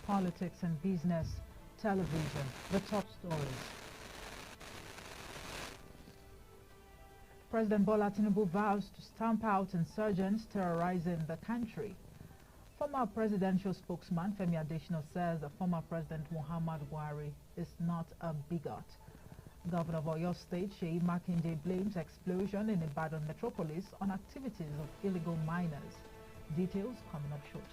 Politics and Business Television. The top stories. President Bola Tinubu vows to stamp out insurgents terrorizing the country. Former presidential spokesman Femi Adesina says that former President Muhammadu Buhari is not a bigot. Governor of Oyo State, Seyi Makinde, blames explosion in Ibadan metropolis on activities of illegal miners. Details coming up shortly.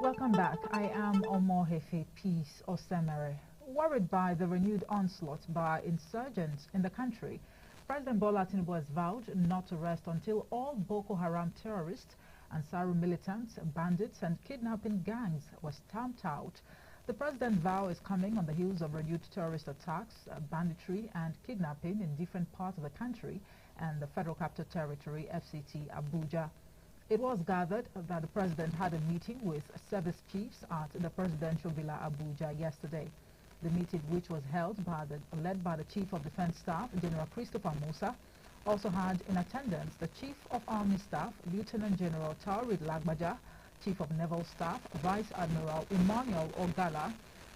Welcome back. I am Omohefe Peace Osemere. Worried by the renewed onslaught by insurgents in the country, President Bola Tinubu has vowed not to rest until all Boko Haram terrorists, Ansaru militants, bandits and kidnapping gangs were stamped out. The president's vow is coming on the heels of renewed terrorist attacks, banditry and kidnapping in different parts of the country and the Federal Capital Territory, FCT, Abuja. It was gathered that the president had a meeting with service chiefs at the presidential villa Abuja yesterday. The meeting, which was led by the Chief of Defense Staff, General Christopher Musa, also had in attendance the Chief of Army Staff, Lieutenant General Taurid Lagbaja, Chief of Naval Staff, Vice Admiral Emmanuel Ogala,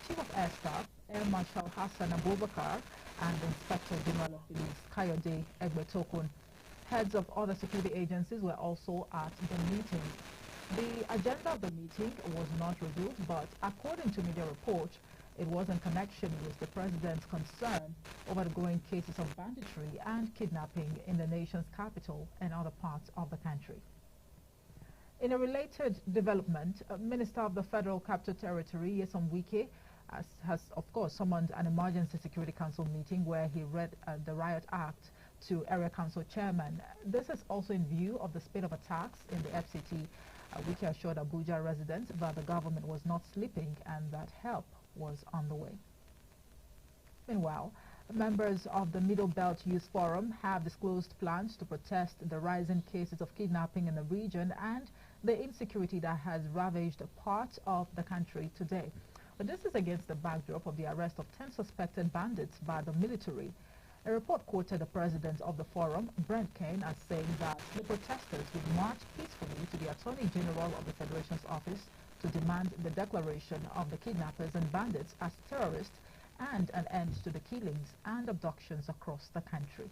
Chief of Air Staff, Air Marshal Hassan Abubakar, and Inspector General of Police Kayode Egbetokun. Heads of other security agencies were also at the meeting. The agenda of the meeting was not revealed, but according to media reports, it was in connection with the president's concern over the growing cases of banditry and kidnapping in the nation's capital and other parts of the country. In a related development, Minister of the Federal Capital Territory, Nyesom Wike, has of course summoned an emergency security council meeting where he read the riot act to area council chairman. This is also in view of the spate of attacks in the FCT, which assured Abuja residents that the government was not sleeping and that help was on the way. Meanwhile, members of the Middle Belt Youth Forum have disclosed plans to protest the rising cases of kidnapping in the region and the insecurity that has ravaged parts of the country today. But this is against the backdrop of the arrest of 10 suspected bandits by the military. A report quoted the president of the forum, Brent Kane, as saying that the protesters would march peacefully to the Attorney General of the Federation's office to demand the declaration of the kidnappers and bandits as terrorists and an end to the killings and abductions across the country.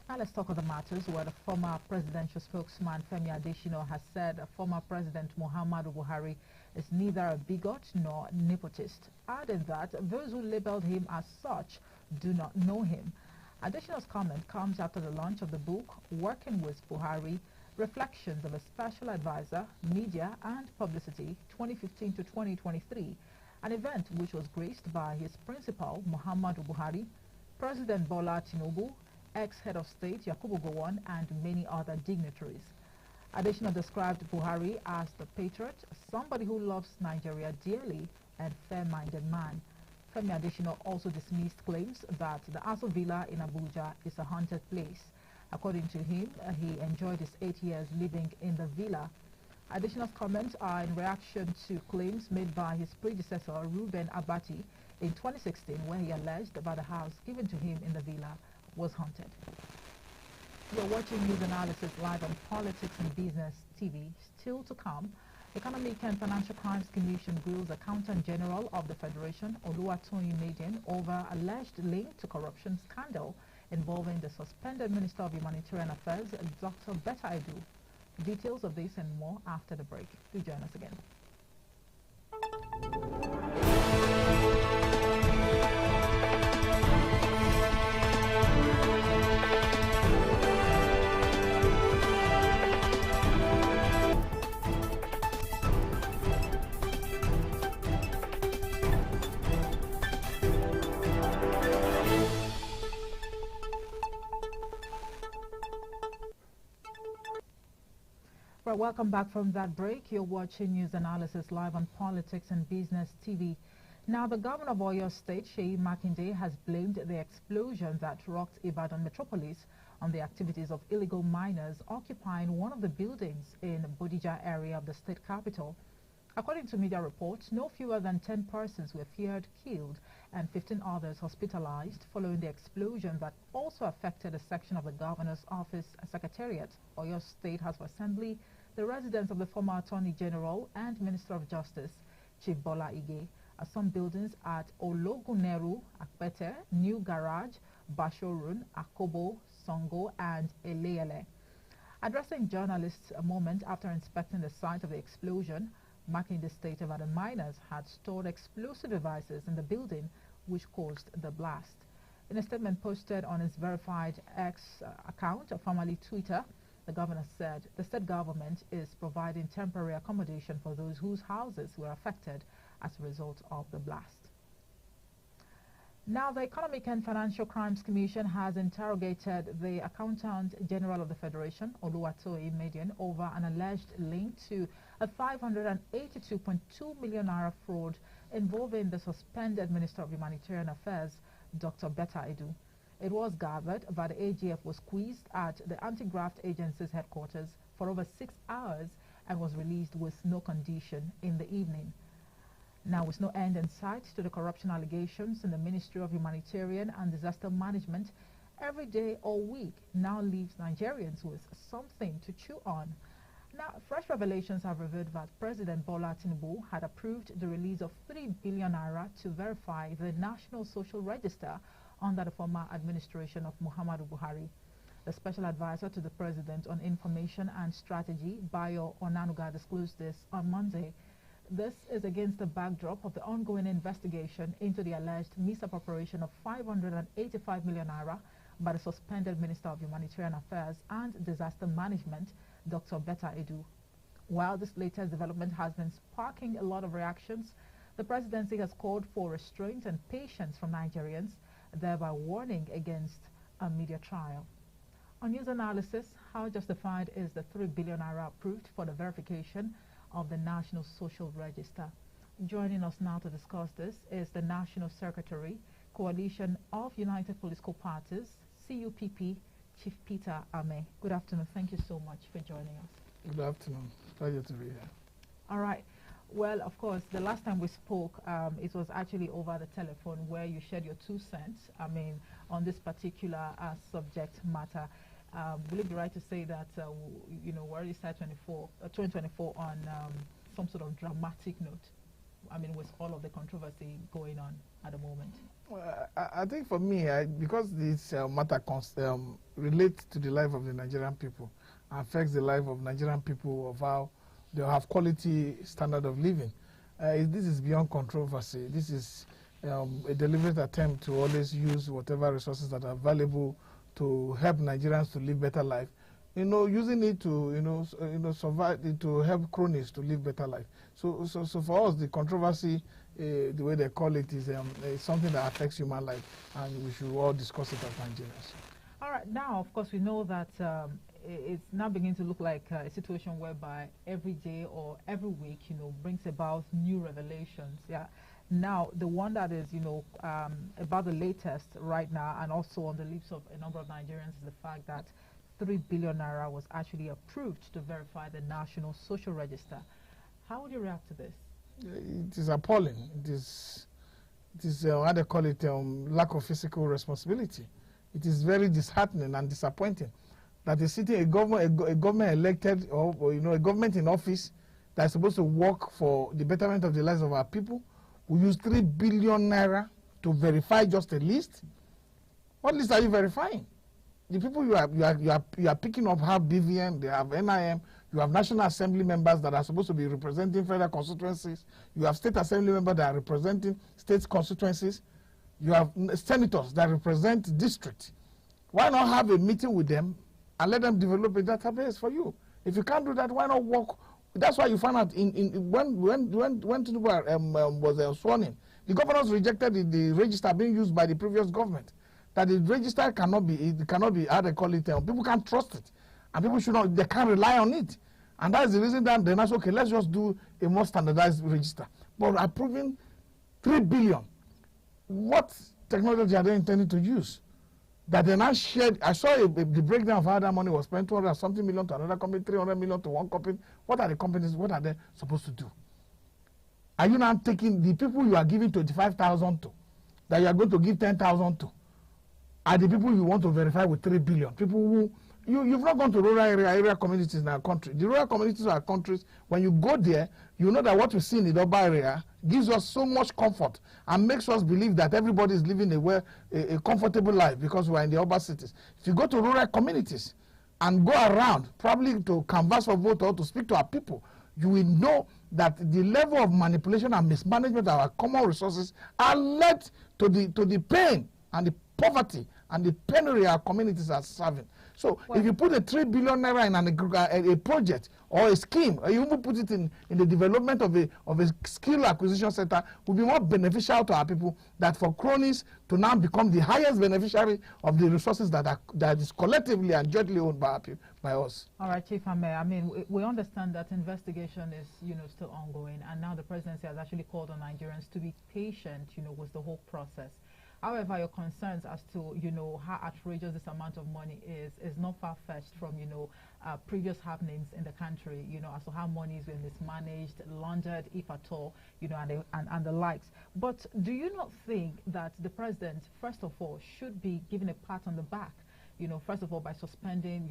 Now let's talk other matters where the former presidential spokesman Femi Adesina has said former President Muhammadu Buhari is neither a bigot nor nepotist, adding that those who labeled him as such do not know him. Adesina's comment comes after the launch of the book Working with Buhari, Reflections of a Special Advisor, Media and Publicity 2015 to 2023, an event which was graced by his principal Muhammadu Buhari, President Bola Tinubu, ex-head of state Yakubu Gowon and many other dignitaries. Adesina described Buhari as the patriot, somebody who loves Nigeria dearly and fair-minded man. Femi Adesina also dismissed claims that the Aso Villa in Abuja is a haunted place. According to him, he enjoyed his 8 years living in the villa. Adesina's comments are in reaction to claims made by his predecessor Reuben Abati in 2016 where he alleged that the house given to him in the villa was haunted. You're watching news analysis live on Politics and Business TV. Still to come, Economic and Financial Crimes Commission grills Accountant General of the Federation, Oluwatoyin Maiden, over alleged link to corruption scandal involving the suspended Minister of Humanitarian Affairs, Dr. Betta Edu. Details of this and more after the break. Do join us again. Well, welcome back from that break. You're watching News Analysis live on Politics and Business TV. Now, the governor of Oyo State, Seyi Makinde, has blamed the explosion that rocked Ibadan metropolis on the activities of illegal miners occupying one of the buildings in Bodija area of the state capital. According to media reports, no fewer than 10 persons were feared killed and 15 others hospitalized following the explosion that also affected a section of the governor's office secretariat, Oyo State House of Assembly, the residence of the former Attorney General and Minister of Justice, Chief Bola Ige, some buildings at Ologuneru, Akpete, New Garage, Bashorun, Akobo, Songo, and Eleyele. Addressing journalists a moment after inspecting the site of the explosion, Makinde stated that the miners had stored explosive devices in the building which caused the blast. In a statement posted on his verified X account, formerly Twitter, the governor said the state government is providing temporary accommodation for those whose houses were affected as a result of the blast. Now, the Economic and Financial Crimes Commission has interrogated the Accountant General of the Federation, Oluwatoyin Median, over an alleged link to a 582.2 million naira fraud involving the suspended Minister of Humanitarian Affairs, Dr. Betta Edu. It was gathered that the AGF was squeezed at the Anti-Graft Agency's headquarters for over 6 hours and was released with no condition in the evening. Now, with no end in sight to the corruption allegations in the Ministry of Humanitarian and Disaster Management, every day or week now leaves Nigerians with something to chew on. Now, fresh revelations have revealed that President Bola Tinubu had approved the release of 3 billion naira to verify the National Social Register under the former administration of Muhammadu Buhari. The special advisor to the President on Information and Strategy, Bayo Onanuga, disclosed this on Monday. This is against the backdrop of the ongoing investigation into the alleged misappropriation of 585 million naira by the suspended Minister of Humanitarian Affairs and Disaster Management, Dr. Betta Edu. While this latest development has been sparking a lot of reactions, the presidency has called for restraint and patience from Nigerians, thereby warning against a media trial. On news analysis, how justified is the 3 billion naira approved for the verification of the National Social Register? Joining us now to discuss this is the National Secretary, Coalition of United Political Parties, CUPP, Chief Peter Ame. Good afternoon. Thank you so much for joining us. Good afternoon. Pleasure to be here. All right. Well, of course, the last time we spoke, it was actually over the telephone where you shared your 2 cents, on this particular subject matter. Will it be right to say that, we already started 2024 on some sort of dramatic note, with all of the controversy going on at the moment? Well, I think for me, because this matter relates to the life of the Nigerian people, affects the life of Nigerian people, of how they have quality standard of living. This is beyond controversy. This is a deliberate attempt to always use whatever resources that are available to help Nigerians to live better life. Using it to survive, to help cronies to live better life. So for us, the controversy, the way they call it, is something that affects human life, and we should all discuss it as Nigerians. All right. Now, of course, we know that it's now beginning to look like a situation whereby every day or every week, brings about new revelations. Yeah. Now, the one that is, about the latest right now, and also on the lips of a number of Nigerians, is the fact that 3 billion naira was actually approved to verify the National Social Register. How would you react to this? It is appalling. It is how they call it, lack of fiscal responsibility. It is very disheartening and disappointing that a government elected or a government in office that is supposed to work for the betterment of the lives of our people will use 3 billion naira to verify just a list. What list are you verifying? The people you are picking up have BVN, they have NIM, you have National Assembly members that are supposed to be representing federal constituencies, you have State Assembly members that are representing state constituencies, you have senators that represent districts. Why not have a meeting with them and let them develop a database for you? If you can't do that, why not work? That's why you found out when Tinubu was sworn in, the governors rejected the register being used by the previous government. That the register cannot be how they call it. People can't trust it, and people they can't rely on it, and that is the reason that they're not okay. Let's just do a more standardized register. But approving 3 billion, what technology are they intending to use? that they now shared. I saw the breakdown of how that money was spent, 200 something million to another company, 300 million to one company. What are the companies, what are they supposed to do? Are you now taking the people you are giving 25,000 to, that you are going to give 10,000 to, are the people you want to verify with 3 billion? People who, you've not gone to rural area communities in our country. The rural communities of our countries, when you go there, you know that what we see in the urban area gives us so much comfort and makes us believe that everybody is living a comfortable life because we are in the urban cities. If you go to rural communities and go around, probably to canvass for vote or to speak to our people, you will know that the level of manipulation and mismanagement of our common resources are led to the pain and the poverty and the penury our communities are serving. So if you put a 3 billion naira in a project or a scheme, or you even put it in the development of a skill acquisition center, will be more beneficial to our people than for cronies to now become the highest beneficiary of the resources that is collectively and jointly owned by us. All right, Chief Ame, I mean, we understand that investigation is, still ongoing, and now the presidency has actually called on Nigerians to be patient, with the whole process. However, your concerns as to, how outrageous this amount of money is not far-fetched from, previous happenings in the country, as to how money has been mismanaged, laundered, if at all, and the likes. But do you not think that the president, first of all, should be given a pat on the back, first of all, by suspending,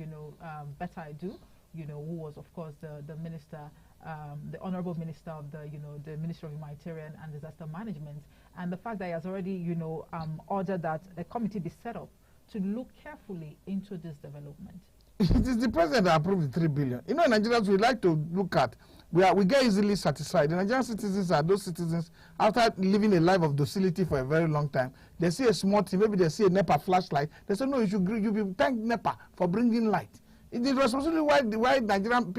Better I Do, who was, of course, the minister, the honorable minister of the Ministry of Humanitarian and Disaster Management, and the fact that he has already, ordered that a committee be set up to look carefully into this development. It is the president that approved the 3 billion. Nigerians, we like to look at, we get easily satisfied. The Nigerian citizens are those citizens, after living a life of docility for a very long time, they see a small thing, maybe they see a NEPA flashlight, they say, no, you be thank NEPA for bringing light. It is responsibility why Nigerian,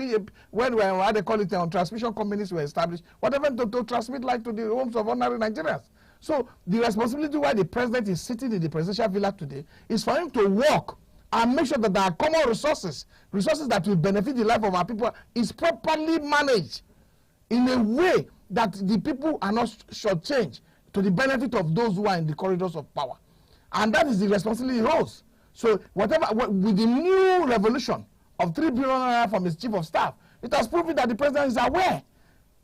when they call it transmission companies were established, whatever to transmit light to the homes of ordinary Nigerians. So the responsibility why the president is sitting in the presidential villa today is for him to work and make sure that our common resources that will benefit the life of our people, is properly managed in a way that the people are not shortchanged to the benefit of those who are in the corridors of power. And that is the responsibility he holds. So with the new revolution of 3 billion from his chief of staff, it has proven that the president is aware.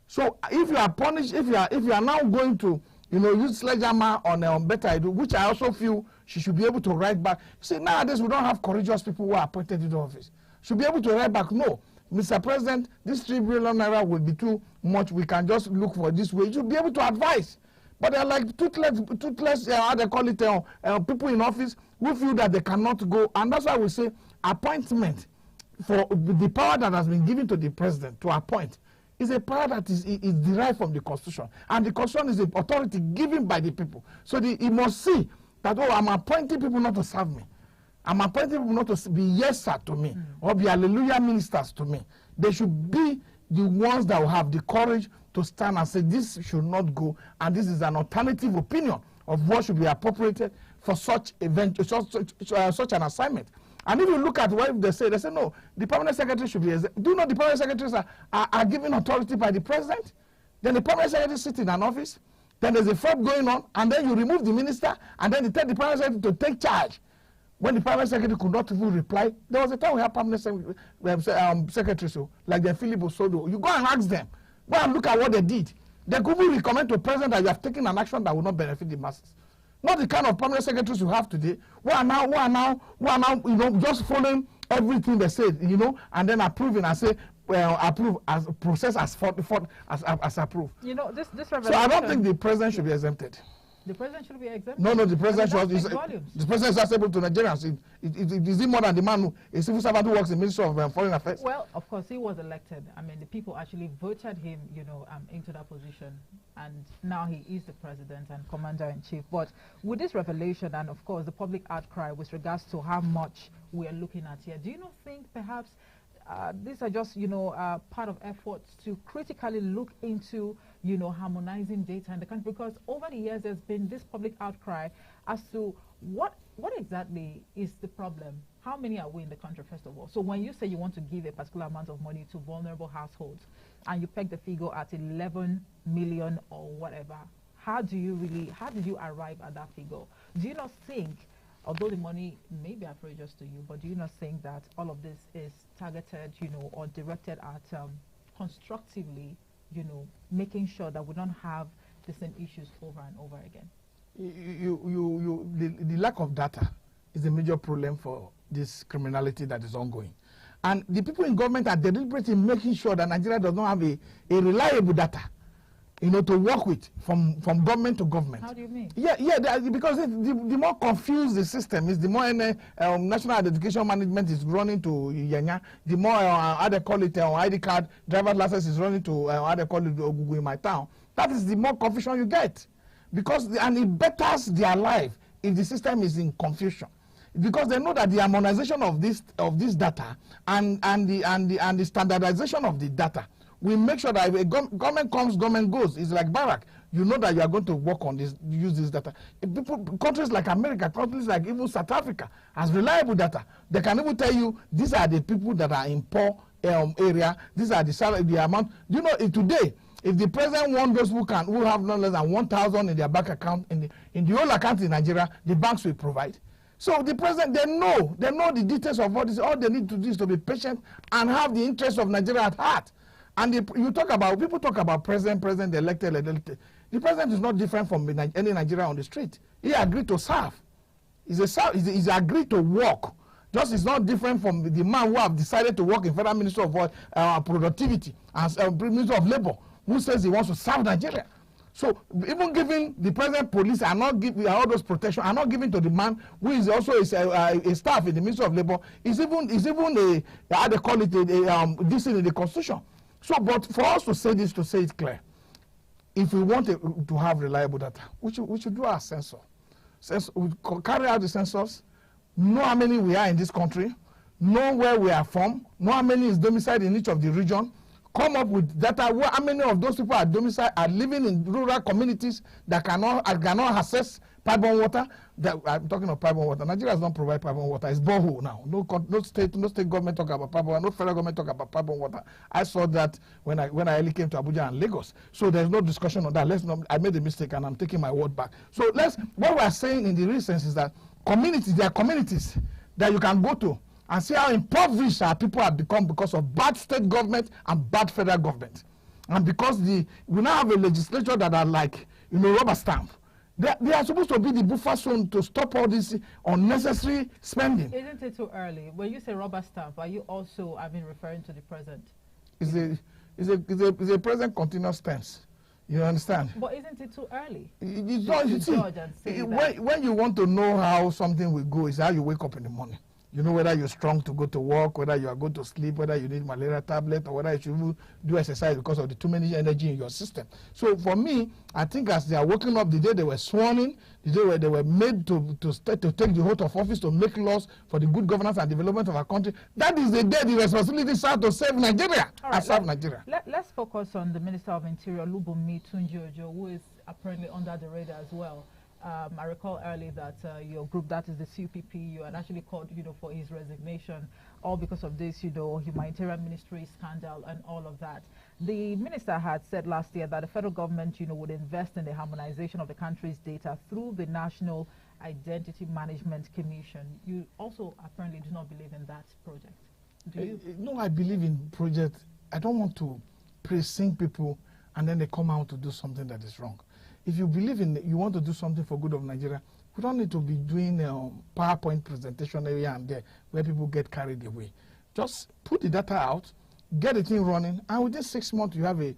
So if you are punished, if you are now going to use sledgehammer on Better I Do, which I also feel she should be able to write back. See, nowadays we don't have courageous people who are appointed into office. Should be able to write back, no, Mr. President, this 3 billion naira will be too much. We can just look for this way. You should be able to advise. But they're like toothless, how they call it, people in office who feel that they cannot go. And that's why we say appointment, for the power that has been given to the president to appoint, is a power that is derived from the Constitution. And the Constitution is an authority given by the people. So he must see that, oh, I'm appointing people not to serve me. I'm appointing people not to be yes sir to me or be hallelujah ministers to me. They should be the ones that will have the courage to stand and say this should not go, and this is an alternative opinion of what should be appropriated for such event, such an assignment. And if you look at what they say no, the permanent secretary should be. Do you know the permanent secretaries are given authority by the president? Then the permanent secretary sits in an office. Then there's a fraud going on, and then you remove the minister, and then you tell the permanent secretary to take charge. When the permanent secretary could not even reply, there was a time we had permanent secretaries, so, like the Philip Osodo. You go and ask them. Go and look at what they did. They could even recommend to the president that you have taken an action that will not benefit the masses. Not the kind of permanent secretaries you have today, who are now, just following everything they say, and then approving and say, approve as process as approved. This revelation. So I don't think the president should be exempted. The president should be exempted. No, the president the president is accessible to Nigerians. Is he more than the man who a civil servant who works in the Ministry of Foreign Affairs? Well, of course, he was elected. I mean, the people actually voted him, into that position, and now he is the president and commander-in-chief. But with this revelation and, of course, the public outcry with regards to how much we are looking at here, do you not think perhaps these are just, part of efforts to critically look into, harmonizing data in the country? Because over the years, there's been this public outcry as to what exactly is the problem. How many are we in the country, first of all? So when you say you want to give a particular amount of money to vulnerable households, and you peg the figure at 11 million or whatever, how did you arrive at that figure? Do you not think although the money may be outrageous to you, but do you not think that all of this is targeted, or directed at constructively, making sure that we don't have the same issues over and over again? The lack of data is a major problem for this criminality that is ongoing. And the people in government are deliberately making sure that Nigeria does not have a reliable data, to work with from government to government. How do you mean? Because the more confused the system is, the more national identification management is running to Yanya, the more how they call it ID card, driver's license is running to how they call it Google in my town. That is the more confusion you get, and it betters their life if the system is in confusion. Because they know that the harmonization of this data and the standardization of the data will make sure that if a government comes, government goes. It's like Barack. You know that you are going to work on this, use this data. Countries like America, countries like even South Africa has reliable data. They can even tell you these are the people that are in poor area. These are the salary, the amount. Today, if the president wants those who have no less than 1,000 in their bank account, in the whole account in Nigeria, the banks will provide. So the president, they know the details of what is. All they need to do is to be patient and have the interest of Nigeria at heart. And people talk about president, elected. The president is not different from any Nigerian on the street. He agreed to serve. He's agreed to work. Just is not different from the man who have decided to work in Federal Ministry of Productivity and Ministry of Labor, who says he wants to serve Nigeria. So even giving the president police and not giving all those protection are not given to the man who is also a staff in the Ministry of Labor. Is even how they call it this in the Constitution. So, but for us to say it clear, if we want to have reliable data, we should do our census. We carry out the census, know how many we are in this country, know where we are from, know how many is domiciled in each of the region. Come up with data. How many of those people are domiciled, are living in rural communities that cannot access pipe-borne water? I'm talking of pipe-borne water. Nigeria does not provide pipe-borne water. It's borehole now. No state government talk about pipe-borne water. No federal government talk about pipe-borne water. I saw that when I early came to Abuja and Lagos. So there's no discussion on that. I made a mistake and I'm taking my word back. So what we are saying in the real sense is that there are communities that you can go to and see how impoverished our people have become because of bad state government and bad federal government. And because we now have a legislature that are like, rubber stamp. They are supposed to be the buffer zone to stop all this unnecessary spending. Isn't it too early? When you say rubber stamp, are you also, referring to the present? It's a present continuous tense. You understand? But isn't it too early? When you want to know how something will go, is how you wake up in the morning. You know whether you're strong to go to work, whether you are going to sleep, whether you need malaria tablet, or whether you should do exercise because of the too many energy in your system. So for me, I think as they are waking up, the day they were sworn in, the day they were made to take the oath of office to make laws for the good governance and development of our country, that is the day the responsibility starts to save Nigeria and serve Nigeria. Let's focus on the Minister of Interior, Lubumi Tunji-Ojo, who is apparently under the radar as well. I recall earlier that your group, that is the CPP, you had actually called, for his resignation, all because of this, Humanitarian Ministry scandal and all of that. The minister had said last year that the federal government, would invest in the harmonization of the country's data through the National Identity Management Commission. You also apparently do not believe in that project. Do you? No, I believe in project. I don't want to praising people and then they come out to do something that is wrong. If you believe you want to do something for good of Nigeria, we don't need to be doing PowerPoint presentation here and there where people get carried away. Just put the data out, get the thing running, and within 6 months you have a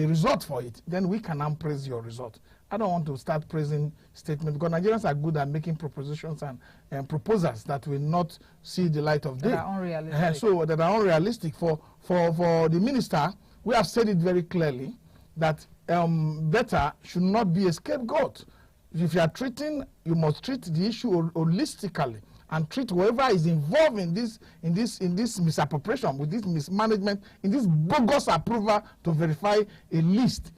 result for it. Then we can now praise your result. I don't want to start praising statements because Nigerians are good at making propositions and proposals that will not see the light of day. That are unrealistic. So that are unrealistic. For the minister, we have said it very clearly that better should not be a scapegoat. If you are treating, you must treat the issue holistically and treat whoever is involved in this misappropriation, with this mismanagement, in this bogus approval to verify a list.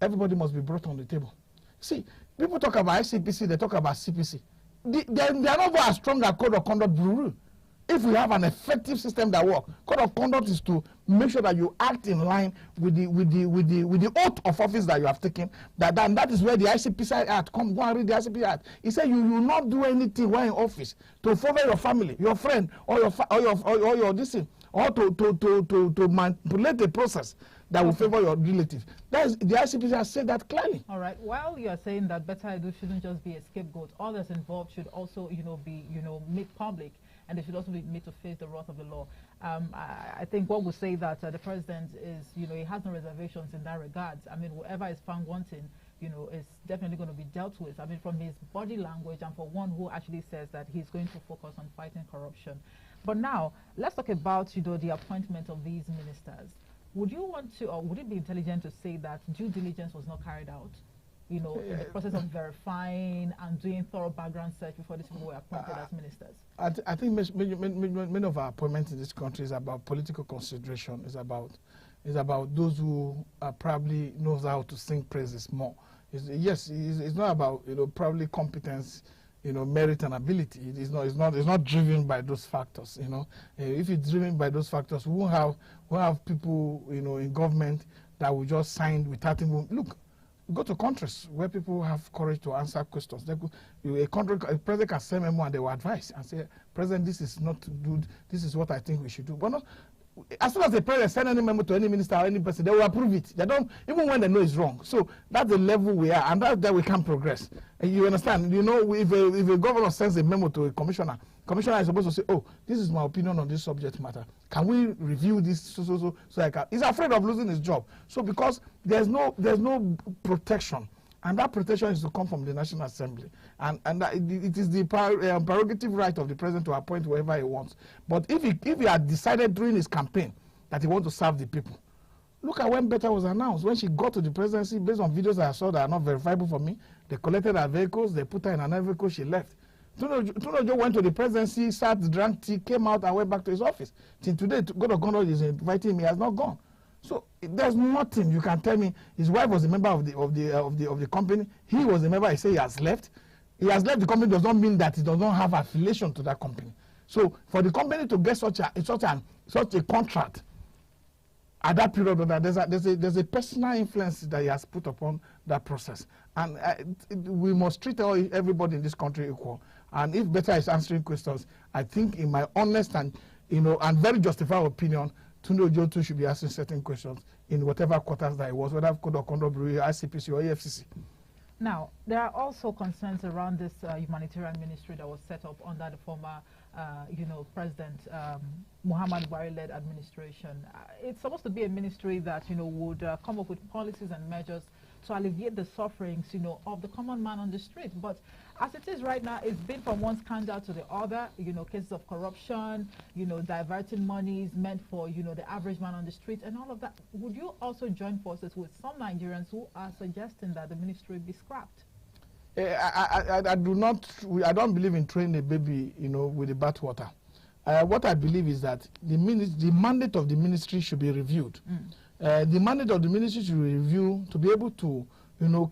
Everybody must be brought on the table. See, people talk about ICPC, they talk about CPC. They are not as strong as Code of Conduct Bureau. If we have an effective system that works, code of conduct is to make sure that you act in line with the oath of office that you have taken. That is where the ICPC Act come. Go and read the ICPC Act. It said you will not do anything while in office to favor your family, your friend, or your this thing, or to manipulate the process that will favor your relative. That is, the ICPC has said that clearly. All right. While you are saying that Better Edu shouldn't just be a scapegoat, others involved should also, be, made public, and they should also be made to face the wrath of the law. I think one would say that the president is, he has no reservations in that regard. I mean, whoever is found wanting, is definitely going to be dealt with. I mean, from his body language, and for one who actually says that he's going to focus on fighting corruption. But now, let's talk about, the appointment of these ministers. Would you want to, or would it be intelligent to say that due diligence was not carried out, in the process of verifying and doing thorough background search before these people were appointed as ministers? I think many of our appointments in this country is about political consideration. It's about those who probably knows how to sing praises more. It's not about probably competence, merit and ability. It's not driven by those factors. If it's driven by those factors, we won't have people in government that will just sign without even look. Go to countries where people have courage to answer questions. A president can send memo and they will advise and say, President, this is not good. This is what I think we should do. But no, as soon as the president send any memo to any minister or any person, they will approve it. They don't, even when they know it's wrong. So that's the level we are, and that's that we can progress. And you understand? If a governor sends a memo to a commissioner is supposed to say, oh, this is my opinion on this subject matter. Can we review this so I can? He's afraid of losing his job. So because there's no protection, and that protection is to come from the National Assembly, and it is the prerogative right of the president to appoint whoever he wants. But if he had decided during his campaign that he wants to serve the people, look at when Betta was announced. When she got to the presidency, based on videos that I saw that are not verifiable for me, they collected her vehicles, they put her in another vehicle, she left. Tunojo went to the presidency, sat, drank tea, came out, and went back to his office. Till today, God of God is inviting him, he has not gone. So there's nothing you can tell me. His wife was a member of the company. He was a member. He said he has left. He has left the company does not mean that he does not have affiliation to that company. So for the company to get such a contract at that period, there's a personal influence that he has put upon that process. And we must treat everybody in this country equal. And if Betta is answering questions, I think in my honest and and very justified opinion, Tunde Ojo too should be asking certain questions in whatever quarters that it was, whether Code of Conduct Bureau, ICPC or EFCC. Now, there are also concerns around this humanitarian ministry that was set up under the former, President Muhammad Buhari-led administration. It's supposed to be a ministry that, would come up with policies and measures to alleviate the sufferings, of the common man on the street. But as it is right now, it's been from one scandal to the other, cases of corruption, diverting monies meant for, the average man on the street and all of that. Would you also join forces with some Nigerians who are suggesting that the ministry be scrapped? I don't believe in throwing a baby, with the bathwater. What I believe is that the mandate of the ministry should be reviewed. The mandate of the ministry should be reviewed to be able to,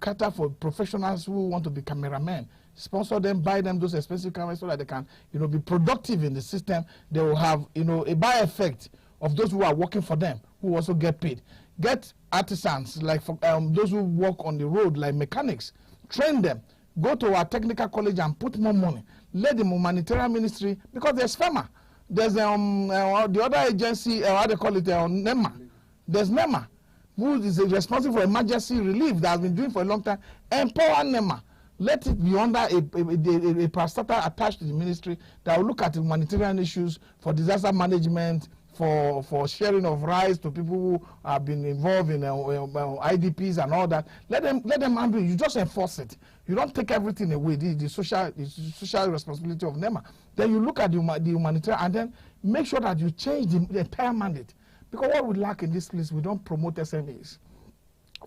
cater for professionals who want to be cameramen, sponsor them, buy them those expensive cameras so that they can, be productive in the system. They will have, a by effect of those who are working for them, who also get paid. Get artisans, like for, those who work on the road, like mechanics, train them, go to our technical college and put more money. Let the humanitarian ministry, because there's FEMA, there's the other agency, how they call it, NEMA. There's NEMA, who is responsible for emergency relief that has been doing for a long time. Empower NEMA. Let it be under a parastatal attached to the ministry that will look at humanitarian issues for disaster management, for sharing of rights to people who have been involved in IDPs and all that. Let them handle it. You just enforce it. You don't take everything away, the social responsibility of NEMA. Then you look at the humanitarian and then make sure that you change the entire mandate. Because what we lack in this place, we don't promote SMEs.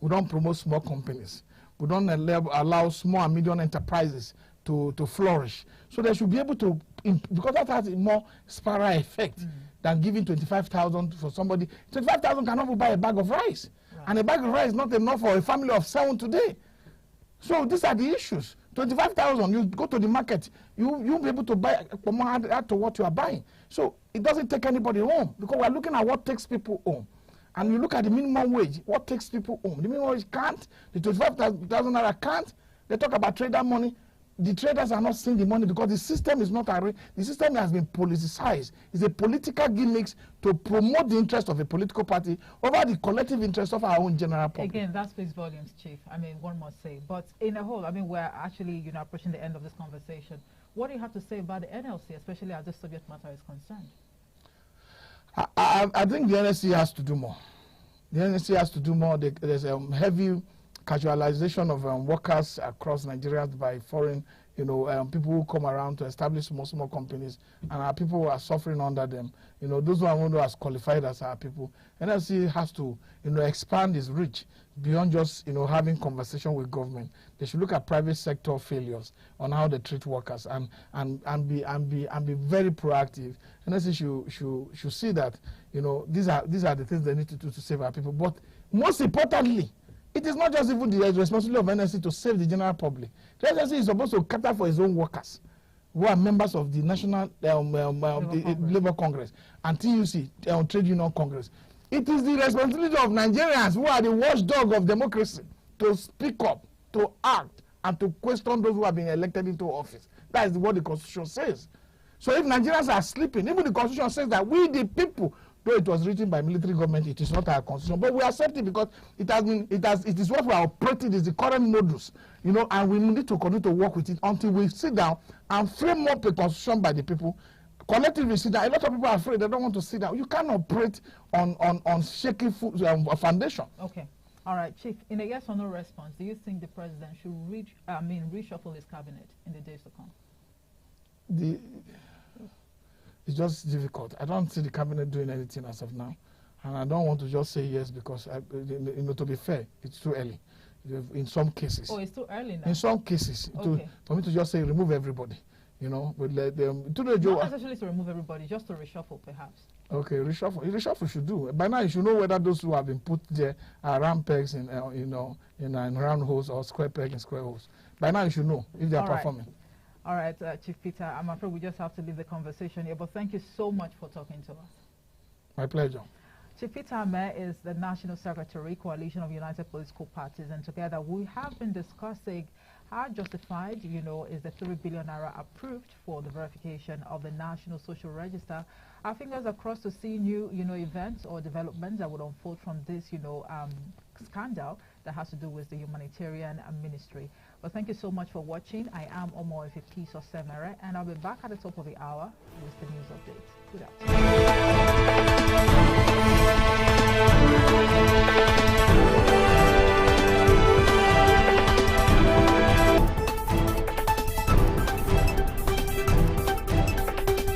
We don't promote small companies. We don't allow small and medium enterprises to flourish. So they should be able to, because that has a more spiral effect than giving 25,000 for somebody. 25,000 cannot buy a bag of rice. Right. And a bag of rice is not enough for a family of 7 today. So these are the issues. 25,000, you go to the market, you'll be able to buy add to what you are buying. So it doesn't take anybody home, because we're looking at what takes people home. And you look at the minimum wage, what takes people home. The minimum wage can't, the 25,000 naira can't. They talk about trader money. The traders are not seeing the money because the system is not arranged. The system has been politicized. It's a political gimmick to promote the interest of a political party over the collective interest of our own general public. Again, that speaks volumes, Chief. I mean, one must say. But in a whole, I mean, we're actually, approaching the end of this conversation. What do you have to say about the NLC, especially as this subject matter is concerned? I think the NSC has to do more. The NSC has to do more. There's a heavy casualization of workers across Nigeria by foreign, people who come around to establish small companies, and our people who are suffering under them. Those who are as qualified as our people. NSC has to, expand its reach beyond just, having conversation with government. They should look at private sector failures on how they treat workers and be very proactive. NSC should see that, these are the things they need to do to save our people. But most importantly, it is not just even the responsibility of NSC to save the general public. The NSC is supposed to cater for its own workers who are members of the National Labour Congress and TUC, Trade Union Congress. It is the responsibility of Nigerians who are the watchdog of democracy to speak up, to act, and to question those who have been elected into office. That is what the Constitution says. So if Nigerians are sleeping, even the Constitution says that we, the people, though it was written by military government, it is not our constitution, but we accept it because it is what we are operating, is the current modus, and we need to continue to work with it until we sit down and frame up a constitution by the people, collectively sit down. A lot of people are afraid, they don't want to sit down. You can't operate on shaky foundation. Okay. All right, Chief, in a yes or no response, do you think the president should reshuffle his cabinet in the days to come? It's just difficult. I don't see the cabinet doing anything as of now. And I don't want to just say yes because, to be fair, it's too early. In some cases. Oh, it's too early now? In some cases. Okay. For me to just say remove everybody. But let them, not necessarily to remove everybody, just to reshuffle perhaps. Okay, reshuffle. Reshuffle should do. By now you should know whether those who have been put there are round pegs in round holes or square pegs in square holes. By now you should know if they are performing. All right, Chief Peter, I'm afraid we just have to leave the conversation here, but thank you so much for talking to us. My pleasure. Chief Peter Ame is the National Secretary, Coalition of United Political Parties, and together we have been discussing how justified, is the 3 billion naira approved for the verification of the National Social Register. Our fingers are crossed to see new, events or developments that would unfold from this, scandal that has to do with the Humanitarian Ministry. Well, thank you so much for watching. I am Omo Ifepiso Semere, and I'll be back at the top of the hour with the news updates. Good afternoon.